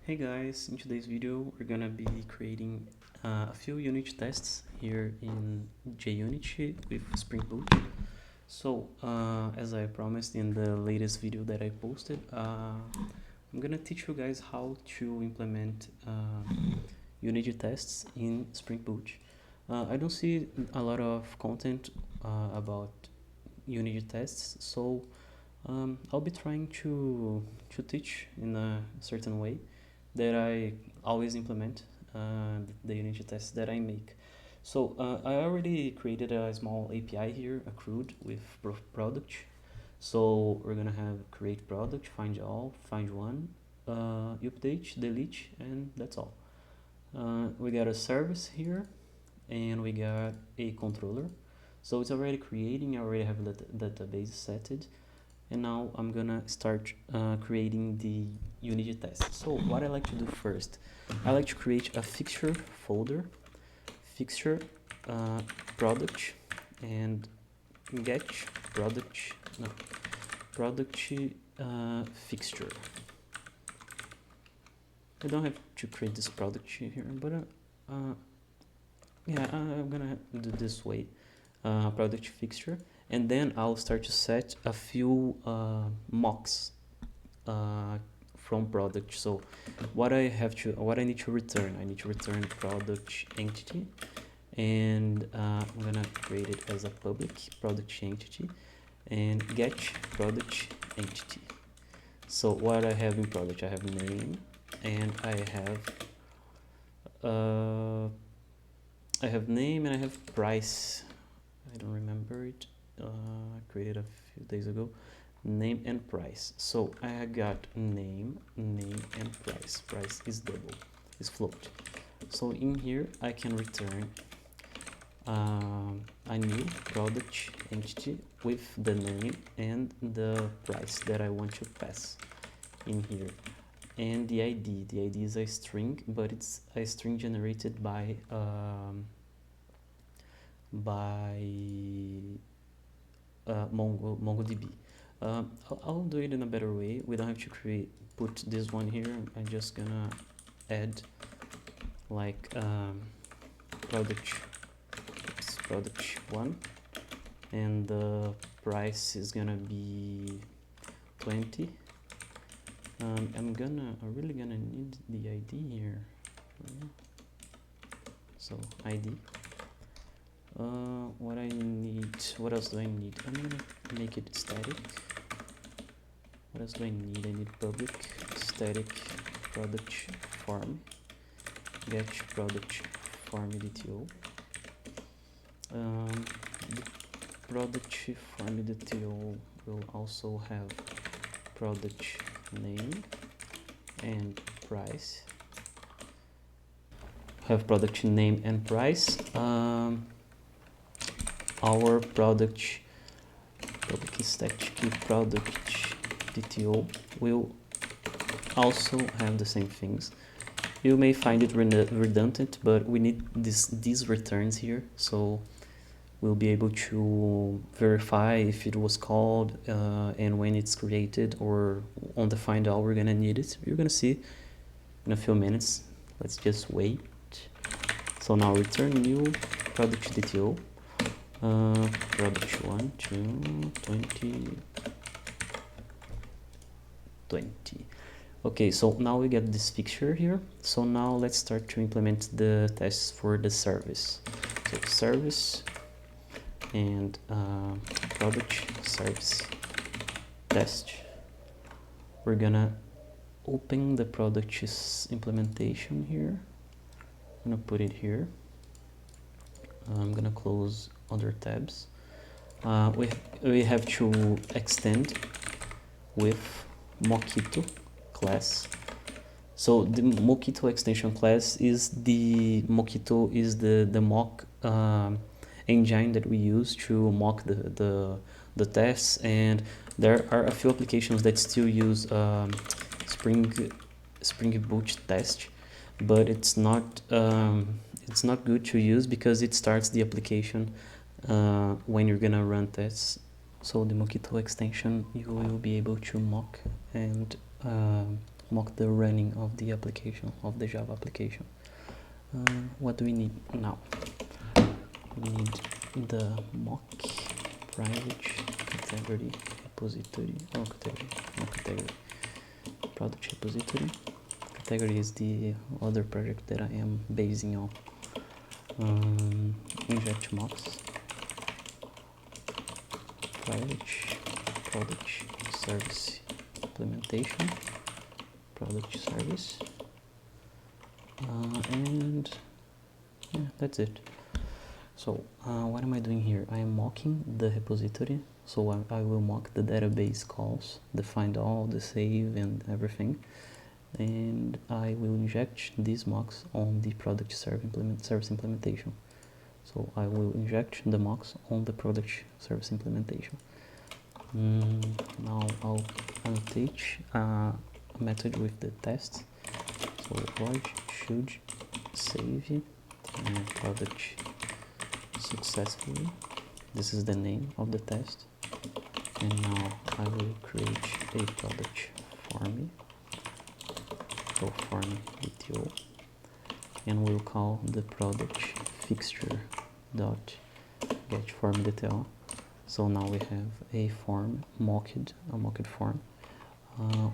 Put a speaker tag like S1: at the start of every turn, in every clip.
S1: Hey guys, in today's video we're gonna be creating a few unit tests here in JUnit with Spring Boot. So as I promised in the latest video that I posted, I'm gonna teach you guys how to implement unit tests in Spring Boot. I don't see a lot of content about unit tests, so I'll be trying to teach in a certain way that I always implement the unit tests that I make. So I already created a small API here, a CRUD with product. So we're gonna have create product, find all, find one, update, delete, and that's all. We got a service here, and we got a controller. So it's already creating. I already have the database setted, and now I'm gonna start creating the unit test. So what I like to do first, I like to create a fixture folder, fixture product, and get product, no, product fixture. I don't have to create this product here, but yeah, I'm gonna do this way, product fixture, and then I'll start to set a few mocks from product. So what I need to return, I need to return product entity, and I'm gonna create it as a public product entity and get product entity. So what I have in product, I have name, and I have name and I have price. I don't remember it. I created a few days ago. Name and price. So I got name, and price. Price is double, is float. So in here I can return a new product entity with the name and the price that I want to pass in here. And the ID is a string, but it's a string generated by MongoDB. I'll do it in a better way. We don't have to put this one here. I'm just gonna add like product one, and the price is gonna be 20. I'm really gonna need the ID here. So ID. What else do I need? I'm gonna make it static. What else do I need? I need public static product form, get product form DTO. The product form DTO will also have product name and price. Have product name and price. Our product public static product DTO will also have the same things. You may find it redundant, but we need these returns here, so we'll be able to verify if it was called and when it's created, or on the find all we're gonna need it. You're gonna see in a few minutes. Let's just wait. So now return new product DTO, product 1 to 20. Okay, so now we get this fixture here. So now let's start to implement the tests for the service. So service and product service test. We're gonna open the product implementation here. I'm gonna put it here. I'm gonna close other tabs. We have to extend with Mockito class. So the Mockito extension class is the mock engine that we use to mock the tests, and there are a few applications that still use Spring Boot test, but it's not good to use because it starts the application when you're gonna run tests. So the Mockito extension, you will be able to mock and mock the running of the application, of the Java application. What do we need now? We need the mock private category repository, product repository. Category is the other project that I am basing on. Inject mocks private product service implementation, product service, and yeah, that's it. So what am I doing here? I am mocking the repository. So I will mock the database calls, the find all, the save, and everything. And I will inject these mocks on the product service implementation. So I will inject the mocks on the product service implementation. Now I'll annotate a method with the test. So void should save product successfully. This is the name of the test. And now I will create a product for me. So form DTO, and we'll call the product fixture dot get form detail. So now we have a form mocked, a mocked form.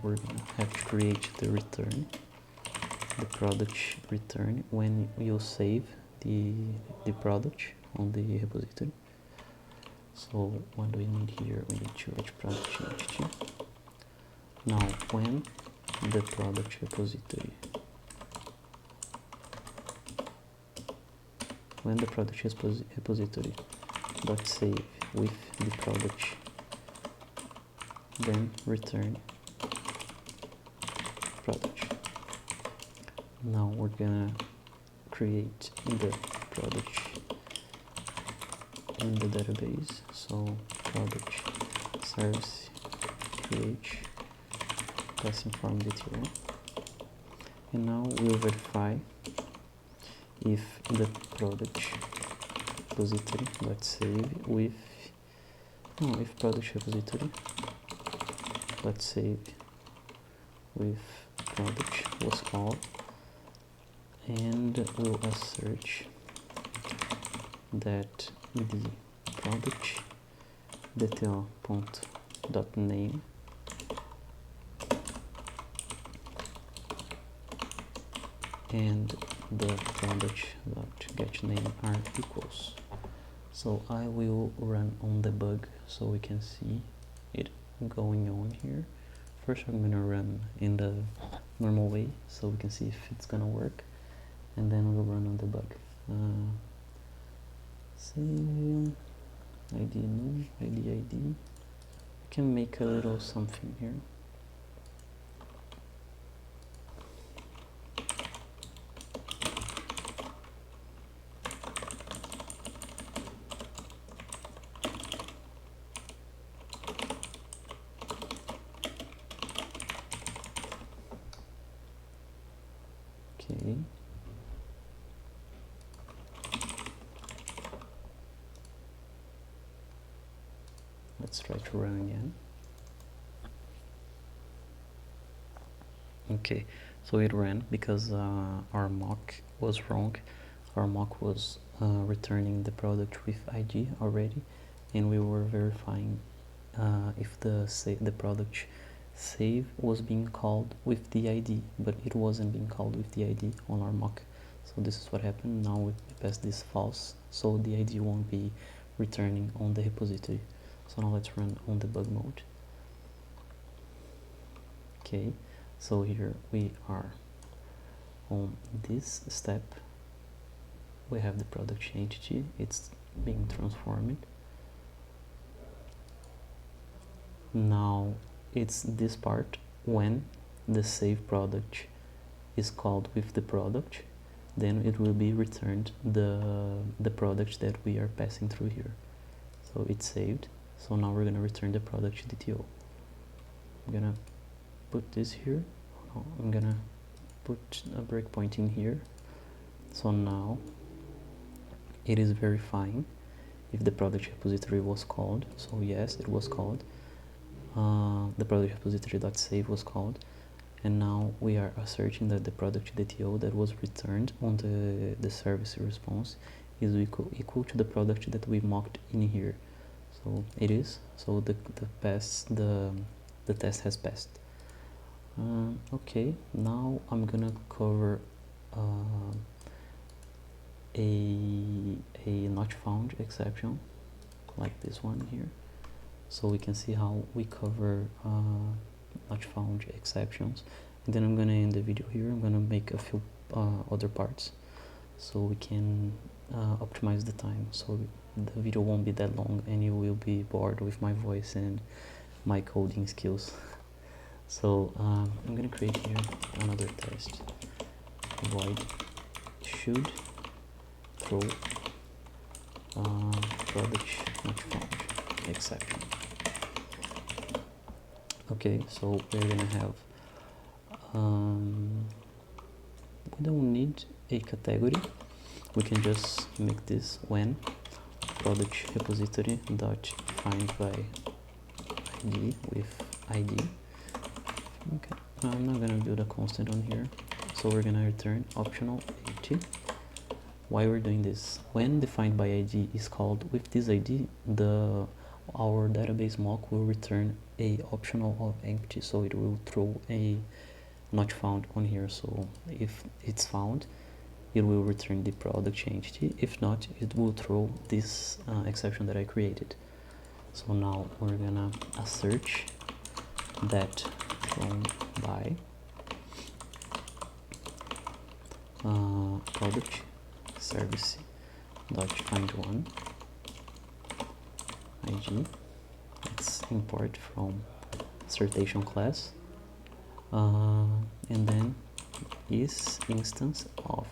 S1: We're gonna have to create the return, the product return when you save the product on the repository. So what do we need here? We need to write product entity. Now when the product repository, when the product repository dot save with the product, then return product. Now we're gonna create the product in the database. So product service create passing form DTO, and now we'll verify if the product repository let's save with if product repository let's save with product was called, and we'll assert that the product detail.name and the product.getName are equals. So I will run on debug so we can see it going on here. First I'm gonna run in the normal way so we can see if it's gonna work, and then we'll run on debug. Save ID new ID. We can make a little something here. Okay. Let's try to run again. Okay, so it ran because our mock was wrong. Our mock was returning the product with ID already, and we were verifying if the product save was being called with the ID, but it wasn't being called with the ID on our mock. So this is what happened. Now we pass this false, so the ID won't be returning on the repository. So now let's run on debug mode. Okay, so here we are on this step. We have the product entity, it's being transformed. Now it's this part when the save product is called with the product, then it will be returned the product that we are passing through here. So it's saved. So now we're gonna return the product DTO. I'm gonna put this here. I'm gonna put a breakpoint in here. So now it is verifying if the product repository was called. So yes, it was called. The product repository.save was called, and now we are asserting that the product DTO that was returned on the service response is equal to the product that we mocked in here. So it is. So the test has passed. Okay, now I'm gonna cover a not found exception like this one here, so we can see how we cover not found exceptions. And then I'm gonna end the video here. I'm gonna make a few other parts so we can optimize the time, so the video won't be that long and you will be bored with my voice and my coding skills. So I'm gonna create here another test, void should throw product not found exception. Okay, so we're gonna have we don't need a category. We can just make this when product repository dot find by id with id. Okay, I'm not gonna build a constant on here, so we're gonna return optional 80. Why we're doing this? When defined by id is called with this id, our database mock will return a optional of empty, so it will throw a not found on here. So if it's found, it will return the product entity. If not, it will throw this exception that I created. So now we're gonna assert that thrown by product service dot find one ig. Let's import from assertion class, and then is instance of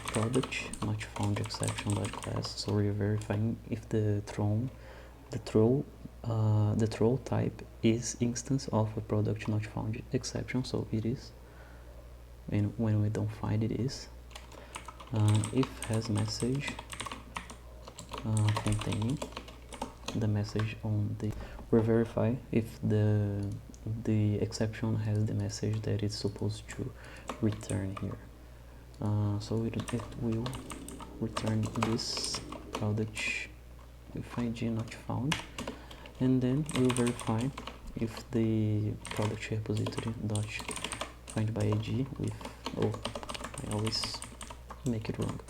S1: product not found exception dot class. So we're verifying if the throw type is instance of a product not found exception, so it is. And when we don't find it is. If has message containing the message on the, we verify if the exception has the message that it's supposed to return here. So it will return this product with id not found, and then we'll verify if the product repository dot find by id with, oh, I always make it wrong,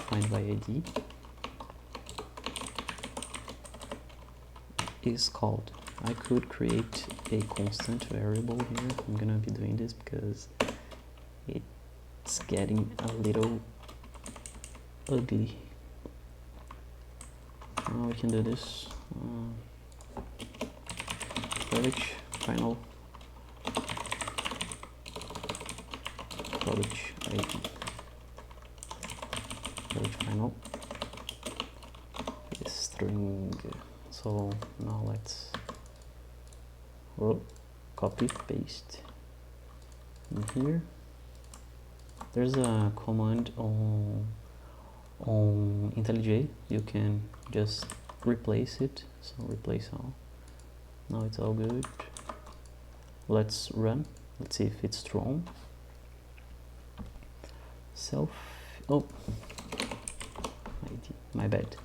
S1: find by id is called. I could create a constant variable here. I'm gonna be doing this because it's getting a little ugly. Now we can do this. Product final product id product final is string. So now let's copy paste in here. There's a command on IntelliJ. You can just replace it. So replace all. Now it's all good. Let's run. Let's see if it's strong. Self. Oh, my bad.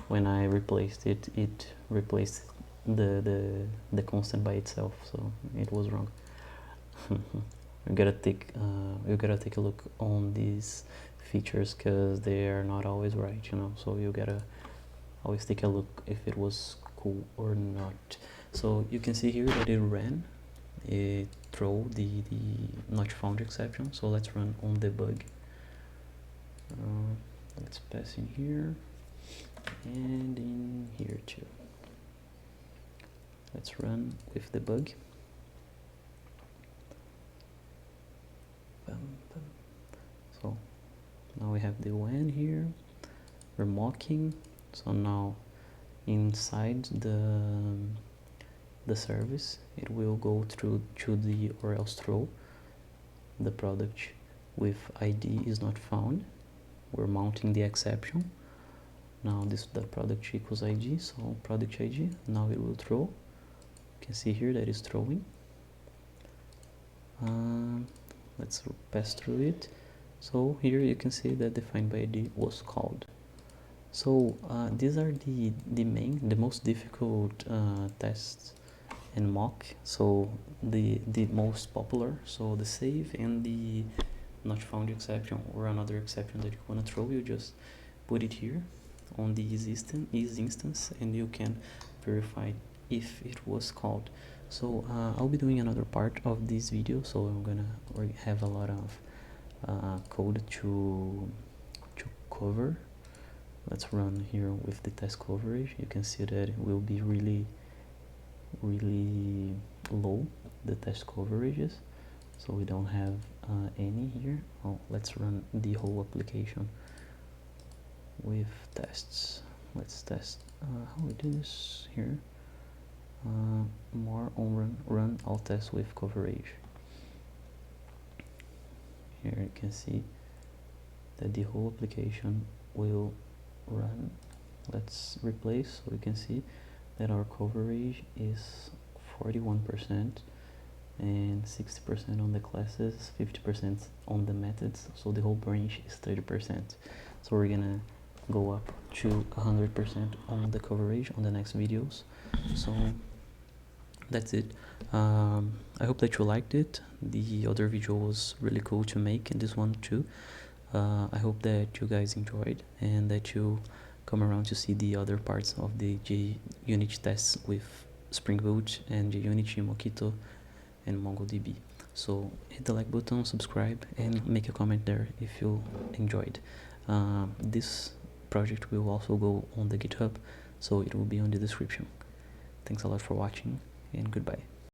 S1: When I replaced it, it replaced the constant by itself, so it was wrong. You gotta take a look on these features because they are not always right, you know. So you gotta always take a look if it was cool or not. So you can see here that it ran, it throw the not found exception. So let's run on debug. Let's pass in here and in here too. Let's run with debug. So now we have the when here. We're mocking. So now inside the service, it will go through to the or else throw the product with ID is not found. We're mounting the exception. Now the product equals ID, so product ID. Now it will throw. You can see here that it's throwing. Let's pass through it. So here you can see that define by ID was called. So these are the most difficult tests and mock. So the most popular. So the save and the not found exception or another exception that you want to throw, you just put it here on the is instance, and you can verify if it was called. So I'll be doing another part of this video, so I'm gonna have a lot of code to cover. Let's run here with the test coverage. You can see that it will be really low, the test coverages, so we don't have any here. Oh, let's run the whole application with tests. Let's test how we do this here. More on run all tests with coverage. Here you can see that the whole application will run. Let's replace, so we can see that our coverage is 41% and 60% on the classes, 50% on the methods, so the whole branch is 30%. So we're gonna go up to 100% on the coverage on the next videos. So that's it. I hope that you liked it. The other video was really cool to make, and this one too. I hope that you guys enjoyed and that you come around to see the other parts of the JUnit tests with Spring Boot and JUnit, Mockito, and MongoDB. So hit the like button, subscribe, and make a comment there if you enjoyed. This project will also go on the GitHub, so it will be on the description. Thanks a lot for watching, and goodbye.